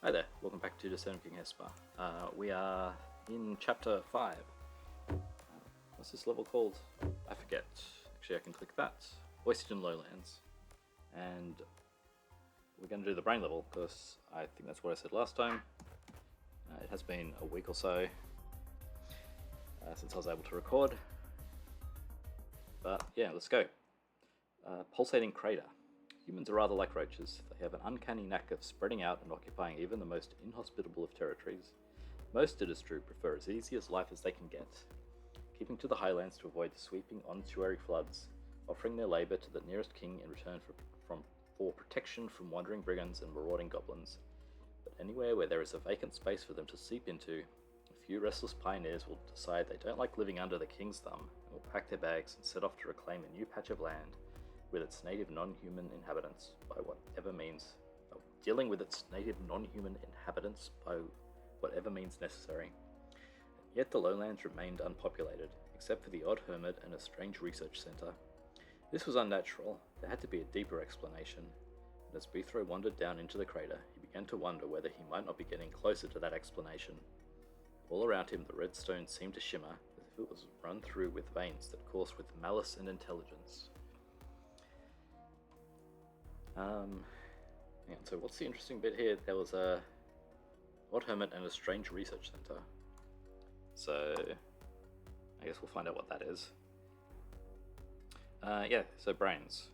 Hi there, welcome back to Discerning Hesper. We are in chapter 5. What's this level called? I forget. Actually, I can click that. Oystern Lowlands. And we're going to do the brain level because I think that's what I said last time. It has been a week or so since I was able to record. But yeah, let's go. Pulsating Crater. Humans are rather like roaches. They have an uncanny knack of spreading out and occupying even the most inhospitable of territories. Most, it is true, prefer as easy as life as they can get, keeping to the highlands to avoid the sweeping onsuary floods, offering their labour to the nearest king in return for protection from wandering brigands and marauding goblins. But anywhere where there is a vacant space for them to seep into, a few restless pioneers will decide they don't like living under the king's thumb and will pack their bags and set off to reclaim a new patch of land with its native non-human inhabitants by whatever means, necessary. Yet the lowlands remained unpopulated, except for the odd hermit and a strange research centre. This was unnatural. There had to be a deeper explanation, and as Beethro wandered down into the crater, he began to wonder whether he might not be getting closer to that explanation. All around him the red stone seemed to shimmer, as if it was run through with veins that coursed with malice and intelligence. So what's the interesting bit here? There was a odd hermit and a strange research center. So I guess we'll find out what that is. Yeah, so brains.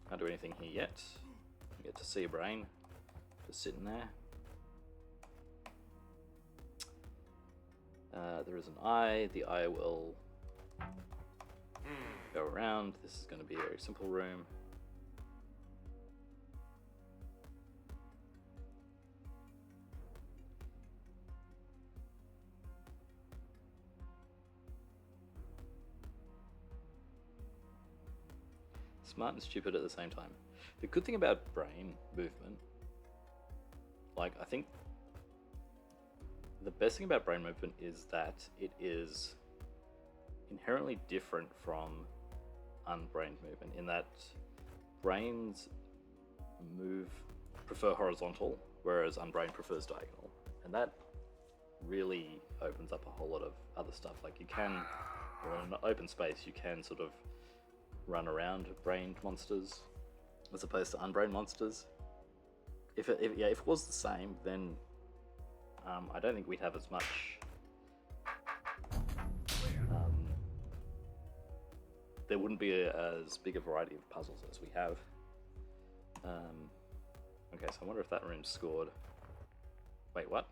Can't do anything here yet. You get to see a brain just sitting there. There is an eye. The eye will go around. This is going to be a very simple room. Smart and stupid at the same time. The good thing about brain movement, I think the best thing about brain movement is that it is inherently different from unbrained movement in that brains prefer horizontal, whereas unbrained prefers diagonal, and that really opens up a whole lot of other stuff. Like you can, in an open space, you can sort of run around brained monsters as opposed to unbrained monsters. If it was the same, then I don't think we'd have as much. There wouldn't be as big a variety of puzzles as we have. Okay, so I wonder if that room's scored. Wait, what?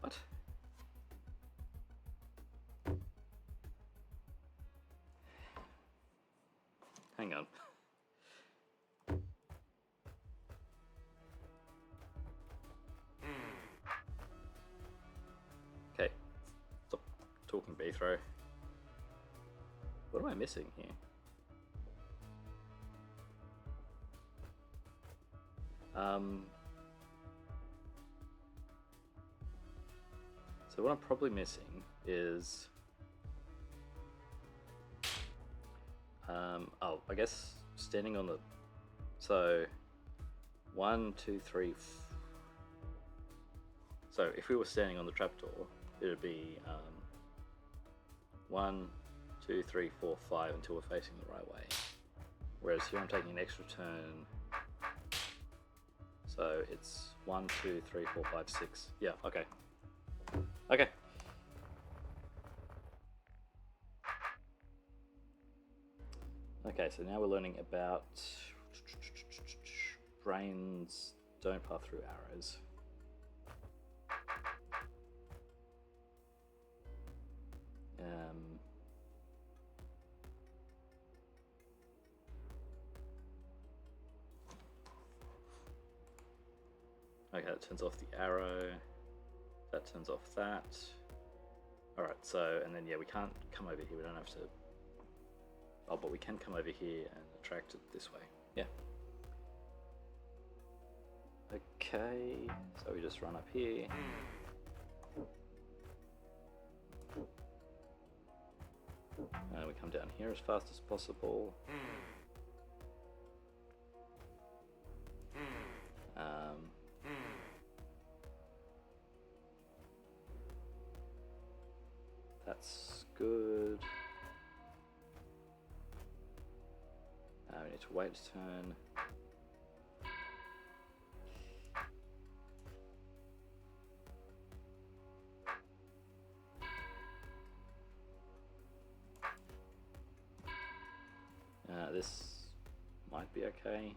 What? Hang on. Okay, stop talking, Beethro. What am I missing here? So what I'm probably missing is I guess standing on the, so 1, 2, 3, so if we were standing on the trapdoor, it would be 1, 2, 3, 4, 5 until we're facing the right way. Whereas here I'm taking an extra turn, so it's 1, 2, 3, 4, 5, 6. Yeah, okay. Okay. Okay, so now we're learning about brains don't pass through arrows. Okay, that turns off the arrow. That turns off that. Alright, so, and then yeah, we can't come over here. We don't have to Oh, but we can come over here and attract it this way. Yeah. Okay, so we just run up here. And we come down here as fast as possible. That's good. We need to wait a turn. This might be okay.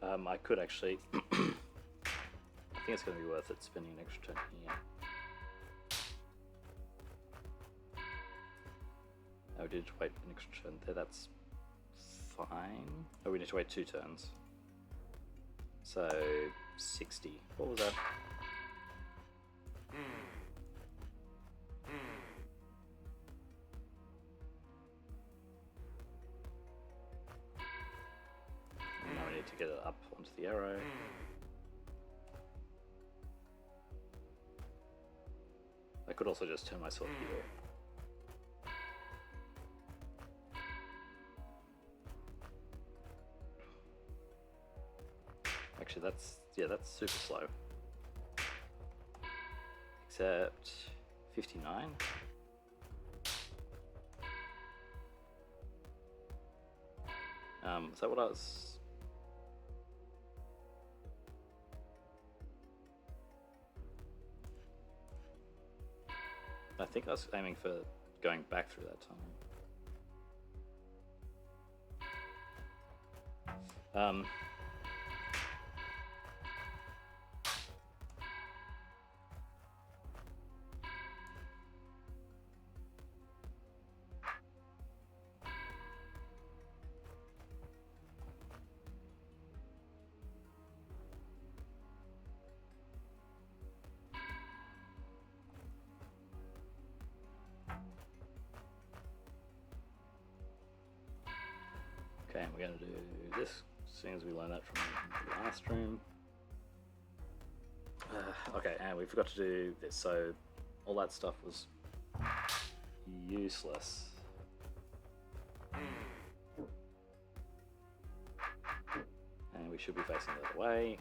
I could actually. I think it's going to be worth it spending an extra turn here. Oh, we did wait an extra turn there. That's fine. Oh, we need to wait 2 turns. So 60. What was that? Now we need to get it up onto the arrow. I could also just turn myself here. Actually, that's super slow. Except 59. Is that what I was? I think I was aiming for going back through that tunnel. Okay, and we're going to do this as soon as we learn that from the last room. Okay, and we forgot to do this, so all that stuff was useless. And we should be facing the other way.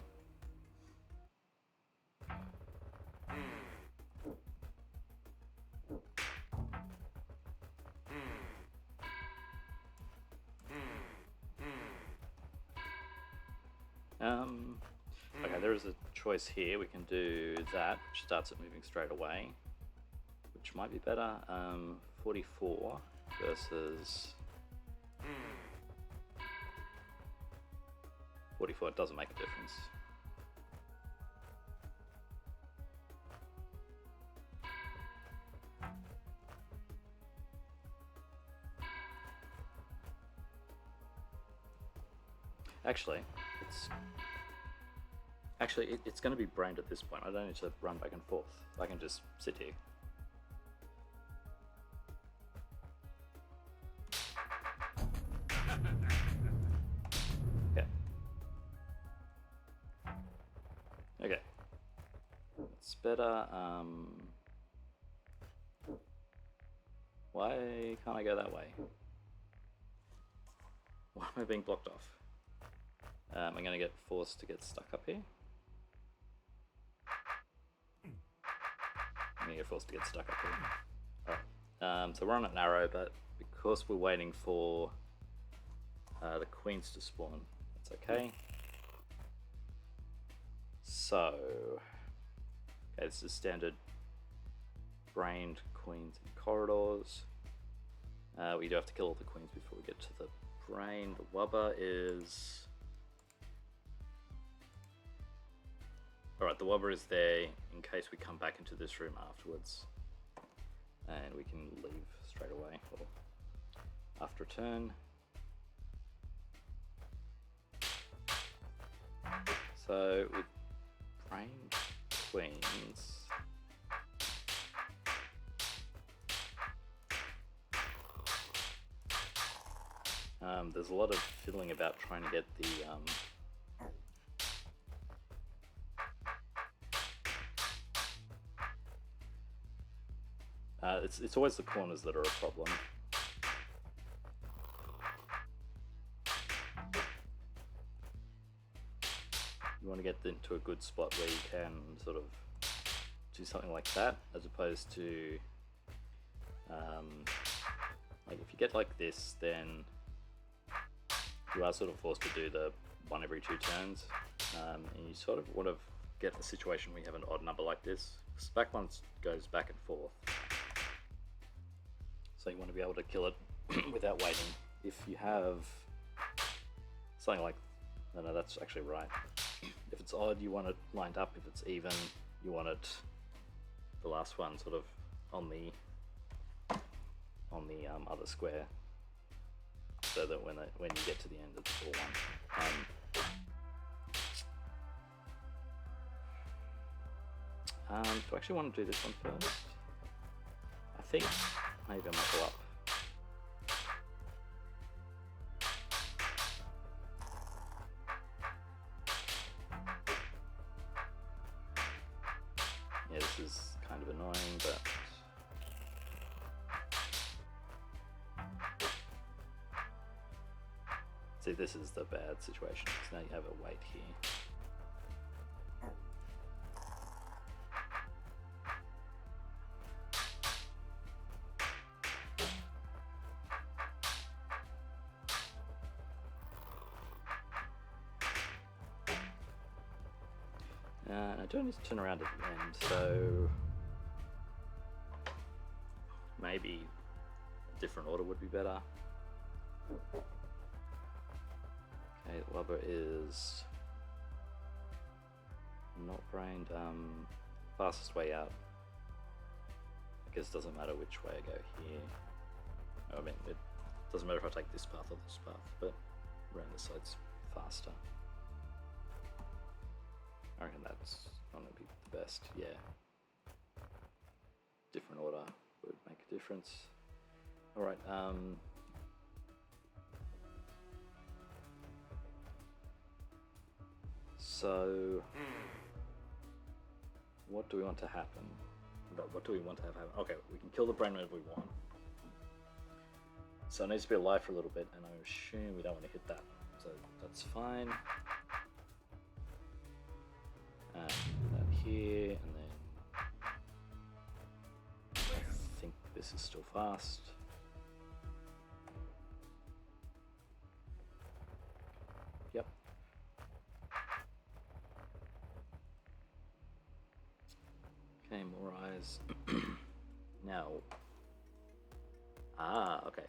Okay, there is a choice here. We can do that, which starts it moving straight away, which might be better. 44 versus 44, it doesn't make a difference. Actually, it's going to be brained at this point. I don't need to run back and forth. I can just sit here. Okay. Okay. It's better. Why can't I go that way? Why am I being blocked off? I'm going to get forced to get stuck up here. I'm going to get forced to get stuck up here. Alright. So we're on an arrow, but because we're waiting for the queens to spawn, that's okay. So, okay, this is standard brained queens and corridors. We do have to kill all the queens before we get to the brain. The wubber is... Alright, the wubber is there in case we come back into this room afterwards. And we can leave straight away, or after a turn. So, with brain queens... there's a lot of fiddling about trying to get the it's always the corners that are a problem. You want to get into a good spot where you can sort of do something like that, as opposed to like if you get like this, then you are sort of forced to do the one every 2 turns, and you sort of want to get a situation where you have an odd number like this. Because back one goes back and forth, so you want to be able to kill it without waiting. If you have something like, no, that's actually right. If it's odd, you want it lined up. If it's even, you want it, the last one, sort of on the other square, so that when you get to the end, it's all one. Do I actually want to do this one first? I think maybe I might go up. Yeah, this is kind of annoying, but see, this is the bad situation, because now you have a weight here. I do need to turn around at the end, so maybe a different order would be better. Okay, Lubber is not brained. Fastest way out. I guess it doesn't matter which way I go here. I mean, it doesn't matter if I take this path or this path, but around this side's faster. I reckon that's going to be the best, yeah. Different order would make a difference. Alright, so what do we want to happen? What do we want to have happen? Okay, we can kill the brain whenever we want. So it needs to be alive for a little bit, and I assume we don't want to hit that. So that's fine. That here, and then I think this is still fast. Yep. Okay, more eyes. Now, okay.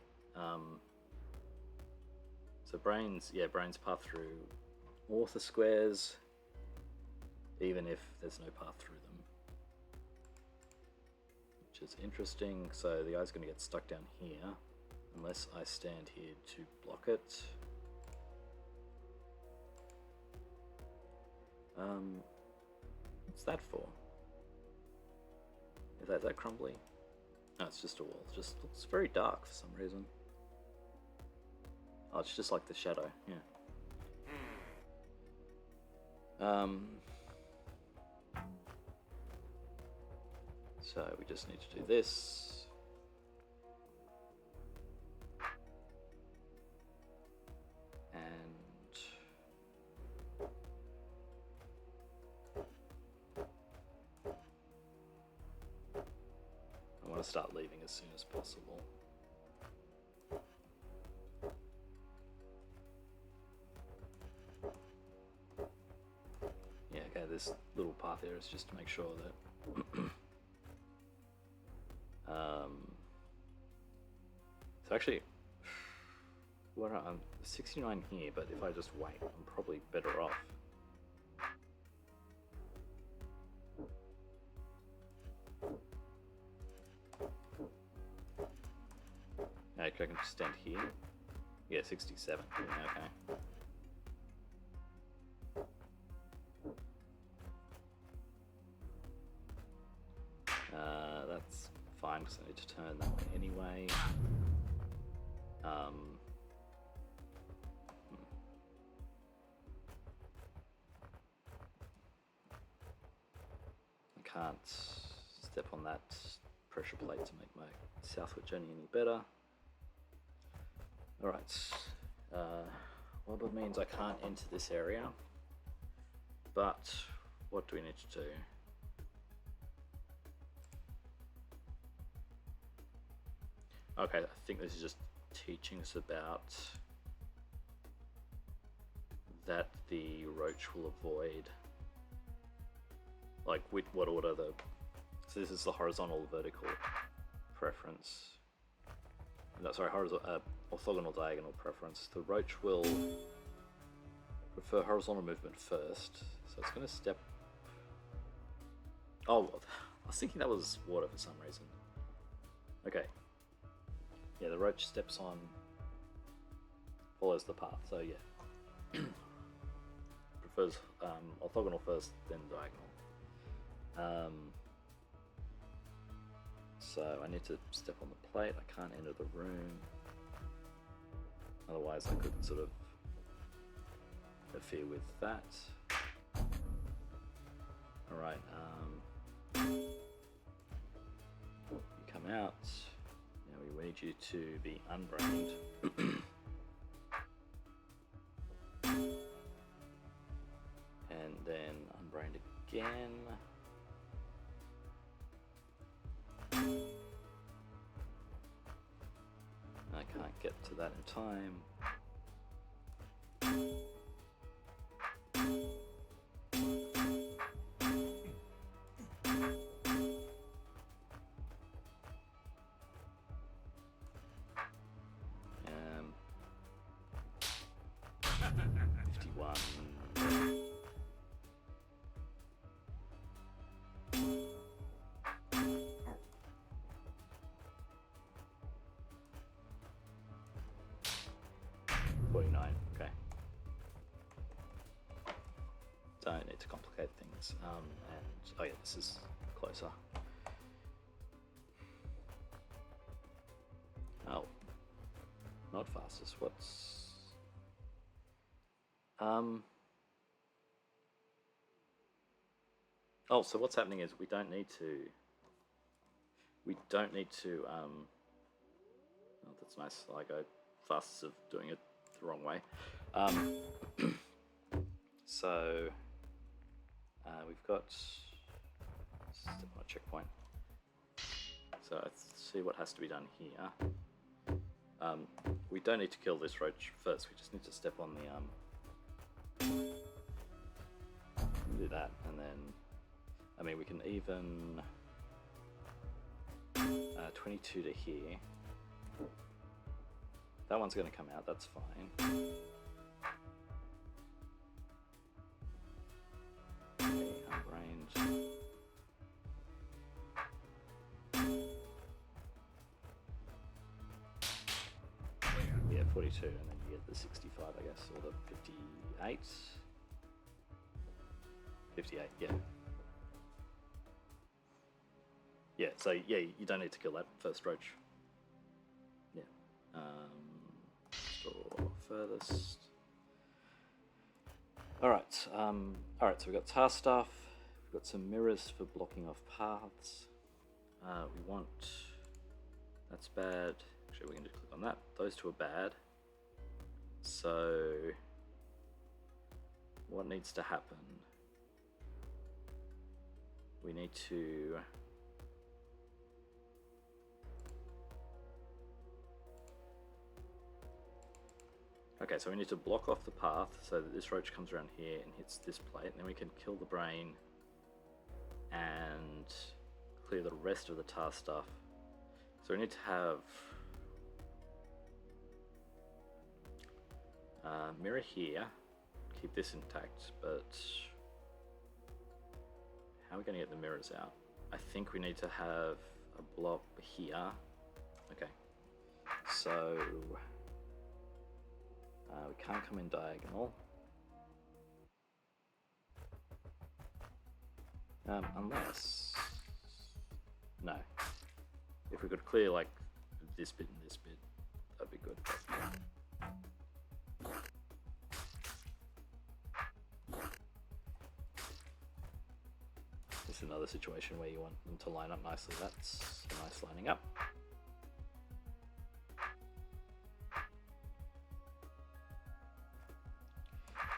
So brains path through ortho squares, even if there's no path through them, which is interesting. So the eye's going to get stuck down here unless I stand here to block it. What's that for? Is that crumbly? No, it's just a wall. It just looks very dark for some reason. Oh, it's just like the shadow, yeah. So we just need to do this. And I want to start leaving as soon as possible. Yeah, okay, this little path here is just to make sure that so actually, I'm 69 here, but if I just wait, I'm probably better off. Okay, I can just stand here. Yeah, 67. Okay. That's fine, because I need to turn that way anyway. can't step on that pressure plate to make my southward journey any better. Alright, well, that means I can't enter this area, but what do we need to do? Okay, I think this is just teaching us about that the roach will avoid, like, with what order the, so this is the horizontal vertical preference, no, sorry, horizontal, orthogonal diagonal preference. The roach will prefer horizontal movement first, so it's going to step, oh, I was thinking that was water for some reason. Okay, yeah, the roach steps on, follows the path, so yeah. Prefers orthogonal first, then diagonal. So I need to step on the plate. I can't enter the room. Otherwise I could sort of interfere with that. Alright, you come out. Now we need you to be unbrained. And then unbrained again. I can't get to that in time. Um, 51. Okay. Don't need to complicate things. And oh yeah, this is closer. Oh, not fastest. What's oh, so what's happening is we don't need to. Oh, that's nice. I go fastest of doing it the wrong way. So we've got step on a checkpoint. So let's see what has to be done here. We don't need to kill this roach first. We just need to step on the do that, and then I mean we can even 22 to here. That one's going to come out, that's fine. Okay, unbrained. Yeah, 42, and then you get the 65, I guess, or the 58. 58, yeah. Yeah, so yeah, you don't need to kill that first roach. Yeah. Store furthest. Alright, so we've got task stuff, we've got some mirrors for blocking off paths. We want, that's bad. Actually, we can just click on that. Those two are bad. So, what needs to happen? We need to okay, so we need to block off the path so that this roach comes around here and hits this plate, and then we can kill the brain and clear the rest of the task stuff. So we need to have mirror here, keep this intact, but how are we going to get the mirrors out? I think we need to have a blob here. Okay, so we can't come in diagonal. Unless, no. If we could clear like this bit and this bit, that'd be good. This is another situation where you want them to line up nicely. That's a nice lining up.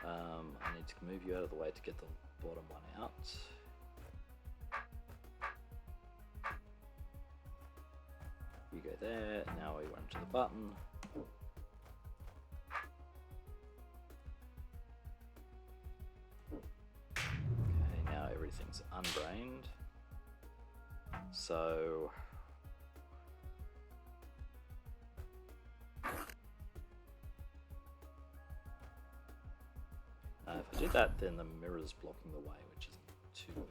I need to move you out of the way to get the bottom one out. You go there, now we run to the button. Okay, now everything's unbrained. So if I do that, then the mirror's blocking the way, which isn't too good.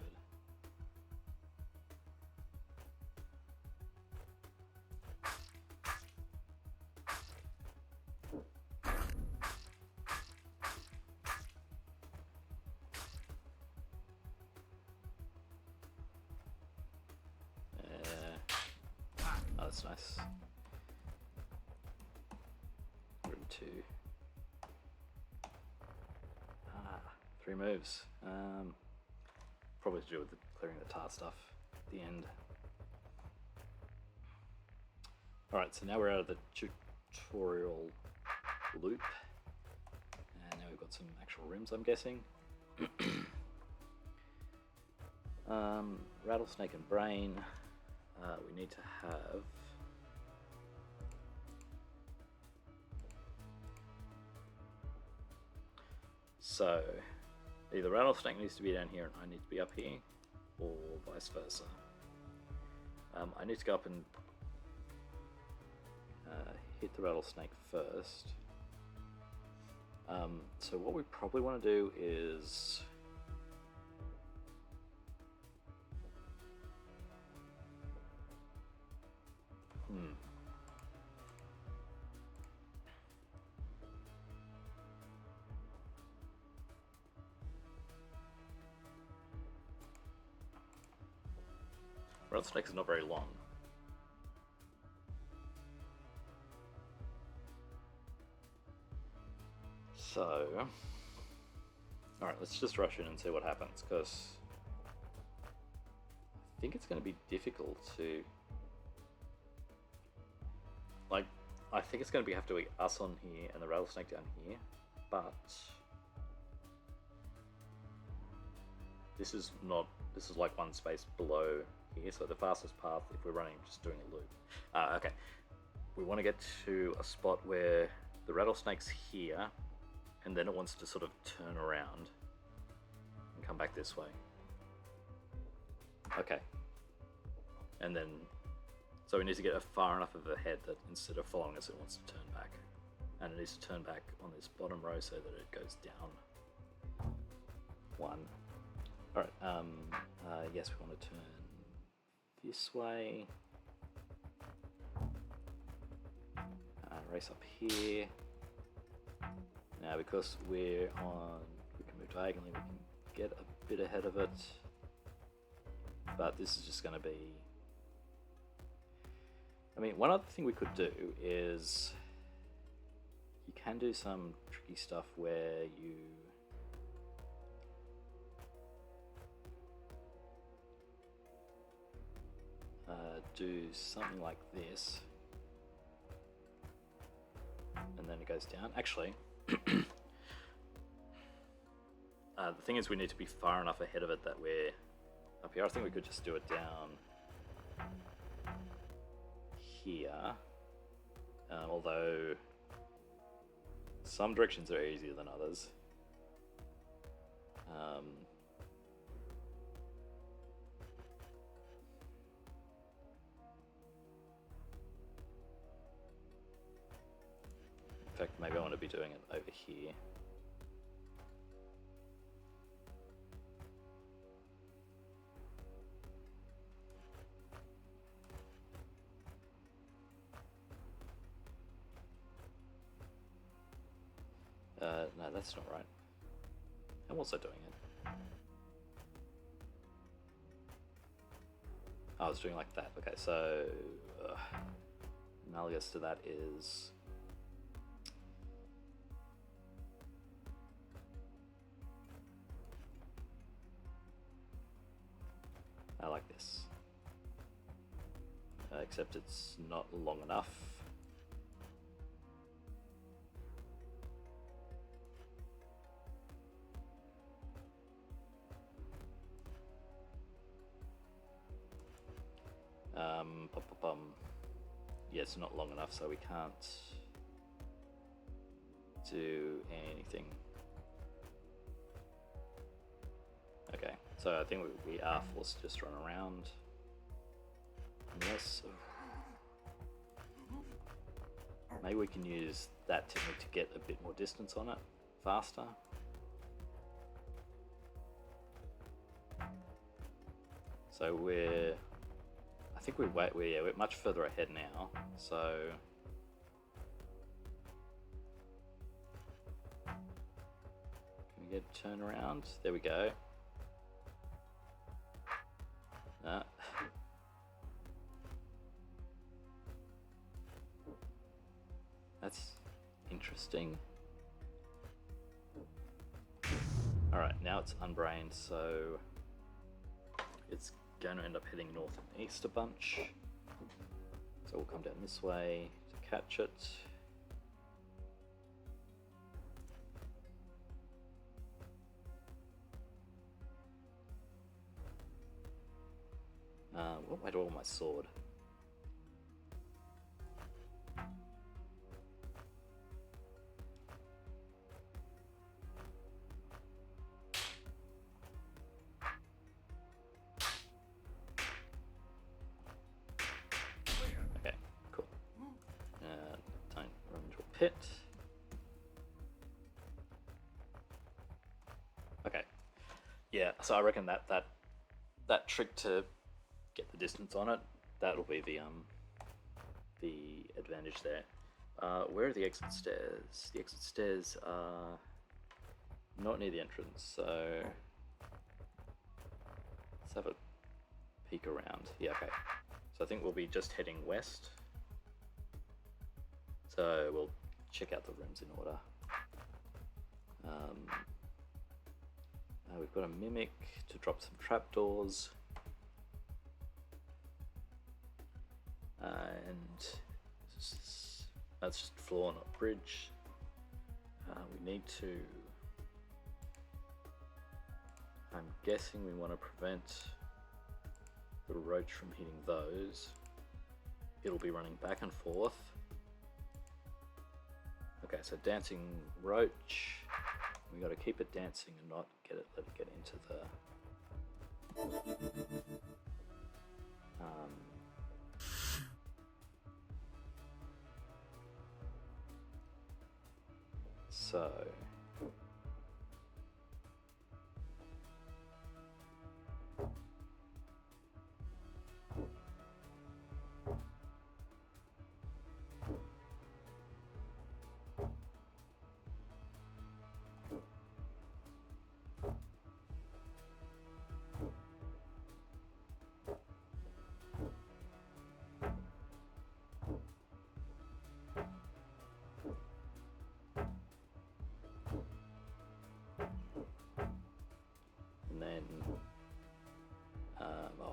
Oh, that's nice. 102. 3 moves. Probably to do with clearing the tar stuff at the end. Alright, so now we're out of the tutorial loop. And now we've got some actual rooms, I'm guessing. Rattlesnake and brain. We need to have... So, either rattlesnake needs to be down here and I need to be up here, or vice versa. I need to go up and hit the rattlesnake first. So what we probably want to do is... Rattlesnake is not very long. So, alright, let's just rush in and see what happens, because I think it's going to be difficult to, like, I think it's going to have to be us on here and the rattlesnake down here, but this is like one space below here, so the fastest path, if we're running, just doing a loop. Okay, we want to get to a spot where the rattlesnake's here, and then it wants to sort of turn around and come back this way. Okay, and then, so we need to get far enough of a head that instead of following us, it wants to turn back. And it needs to turn back on this bottom row so that it goes down 1. Alright, yes, we want to turn this way. Race up here. Now, because we're on, we can move diagonally, we can get a bit ahead of it. But this is just going to be... I mean, one other thing we could do is you can do some tricky stuff where you do something like this, and then it goes down. Actually, the thing is we need to be far enough ahead of it that we're up here. I think we could just do it down here, although some directions are easier than others. In fact, maybe I want to be doing it over here. No, that's not right. I'm also doing it. I was doing like that. Okay, so analogous to that is I like this. Except it's not long enough. Yeah, it's not long enough, so we can't do anything. Okay, so I think we are forced to just run around. Unless... maybe we can use that technique to get a bit more distance on it faster. So I think we're much further ahead now, so... can we get a turn around? There we go. That's interesting. Alright, now it's unbrained, so it's going to end up heading north and east a bunch. So we'll come down this way to catch it. What way do I want my sword? Okay, cool. Don't run into a pit. Okay. Yeah, so I reckon that trick to get the distance on it, that'll be the advantage there. Where are the exit stairs? The exit stairs are not near the entrance, so let's have a peek around. Yeah, okay. So I think we'll be just heading west. So we'll check out the rooms in order. We've got a mimic to drop some trapdoors. And that's just floor, not bridge. We need to... I'm guessing we want to prevent the roach from hitting those. It'll be running back and forth. Okay, so dancing roach. We got to keep it dancing and not let it get into the... So...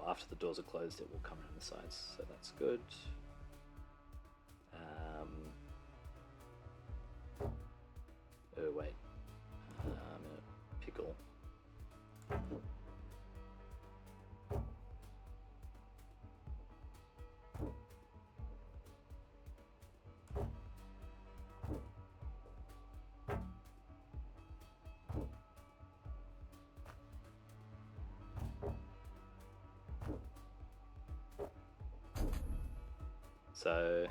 after the doors are closed, it will come around the sides, so that's good. Oh wait, I'm in a pickle. So,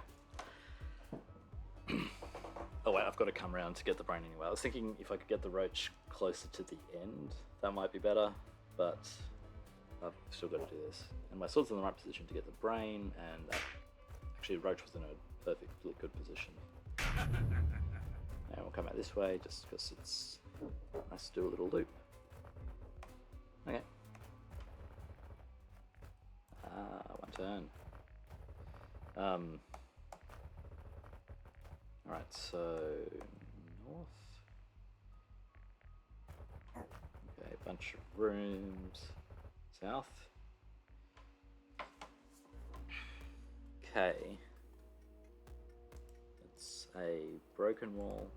oh wait, I've got to come around to get the brain anyway. I was thinking if I could get the roach closer to the end, that might be better, but I've still got to do this. And my sword's in the right position to get the brain, and actually the roach was in a perfectly good position. And we'll come out this way just because it's nice to do a little loop. Okay. One turn. Alright, so north. Okay, a bunch of rooms. South. Okay. It's a broken wall.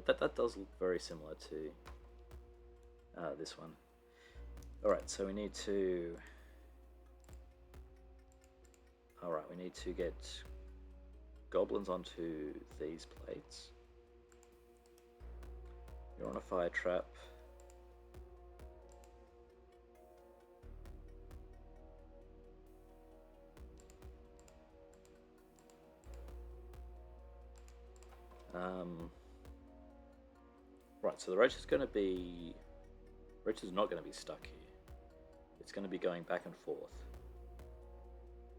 That does look very similar to this one. Alright, so we need to... Alright, we need to get goblins onto these plates. You're on a fire trap. Right, so the roach is going to be... Roach is not going to be stuck here. It's going to be going back and forth.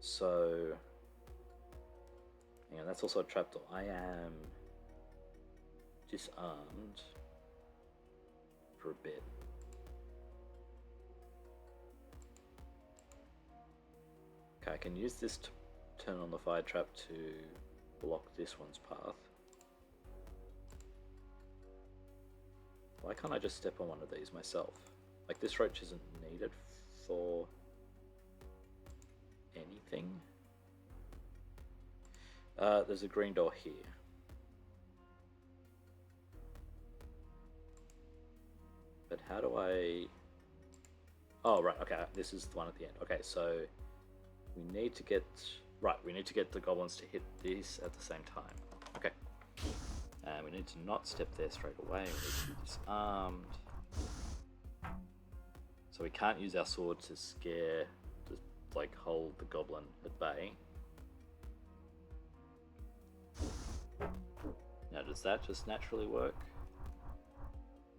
So... Yeah, that's also a trapdoor. I am disarmed for a bit. Okay, I can use this to turn on the fire trap to block this one's path. Why can't I just step on one of these myself? Like, this roach isn't needed for anything. There's a green door here. But how do I... Oh, right, okay, this is the one at the end. Okay, so we need to get... Right, we need to get the goblins to hit these at the same time. Okay. And we need to not step there straight away. We need to be disarmed. So we can't use our sword to scare, to like hold the goblin at bay. Now, does that just naturally work?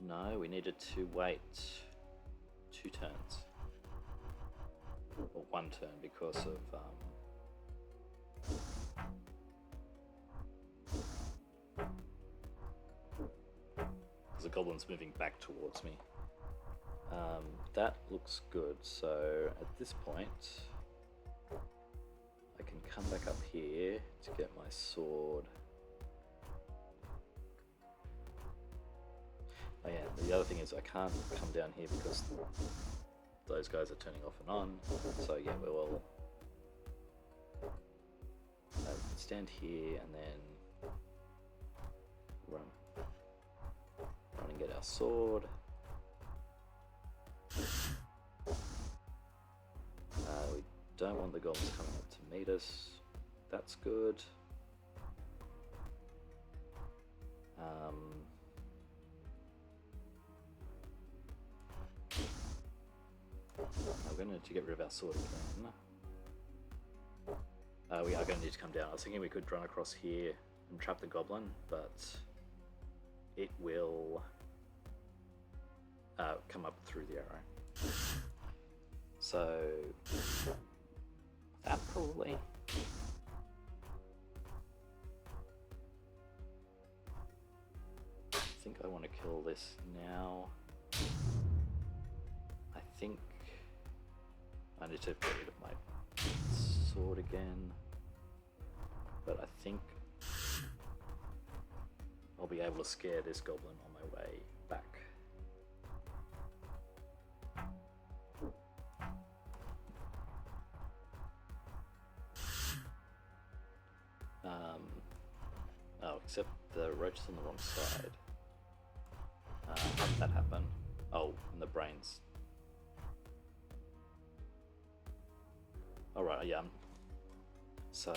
No, we needed to wait 2 turns. Or 1 turn because of... because the goblin's moving back towards me. That looks good, so at this point I can come back up here to get my sword. Oh yeah, the other thing is I can't come down here because those guys are turning off and on, so yeah, we will stand here and then run and get our sword. We don't want the goblins coming up to meet us. That's good. We're going to need to get rid of our sword again. We are going to need to come down. I was thinking we could run across here and trap the goblin, but it will come up through the arrow. So that probably... I think I want to kill this now. I think I need to get rid of my sword again, but I think I'll be able to scare this goblin on my way back. Oh, except the roach is on the wrong side. How did that happen? Oh, and the brains. Alright, yeah. So...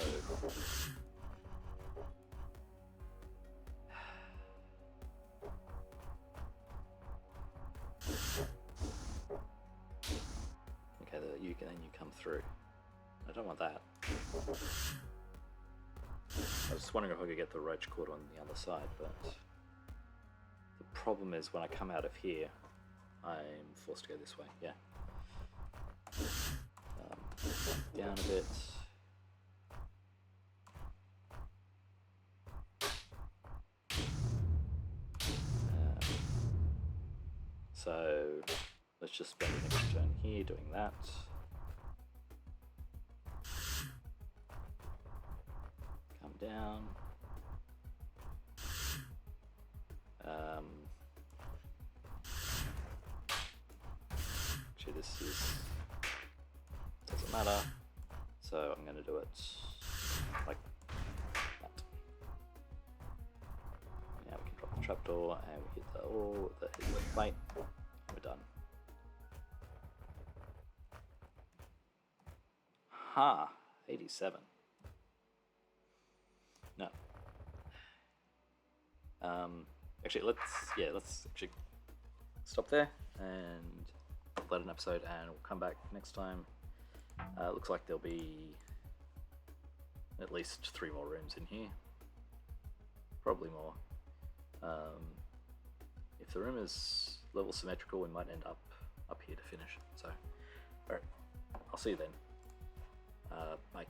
Okay, then you come through. I don't want that. I was just wondering if I could get the roach caught on the other side, but the problem is when I come out of here, I'm forced to go this way, yeah. Down a bit. So let's just spend the next turn here doing that. Come down. Actually, this is... doesn't matter. So I'm going to do it like that. Now we can drop the trapdoor and we hit the hit the plate. We're done. Ha! 87. No. Actually, let's actually stop there and upload an episode, and we'll come back next time. Looks like there'll be at least 3 more rooms in here, probably more. If the room is level symmetrical, we might end up here to finish. So, alright, I'll see you then. Bye.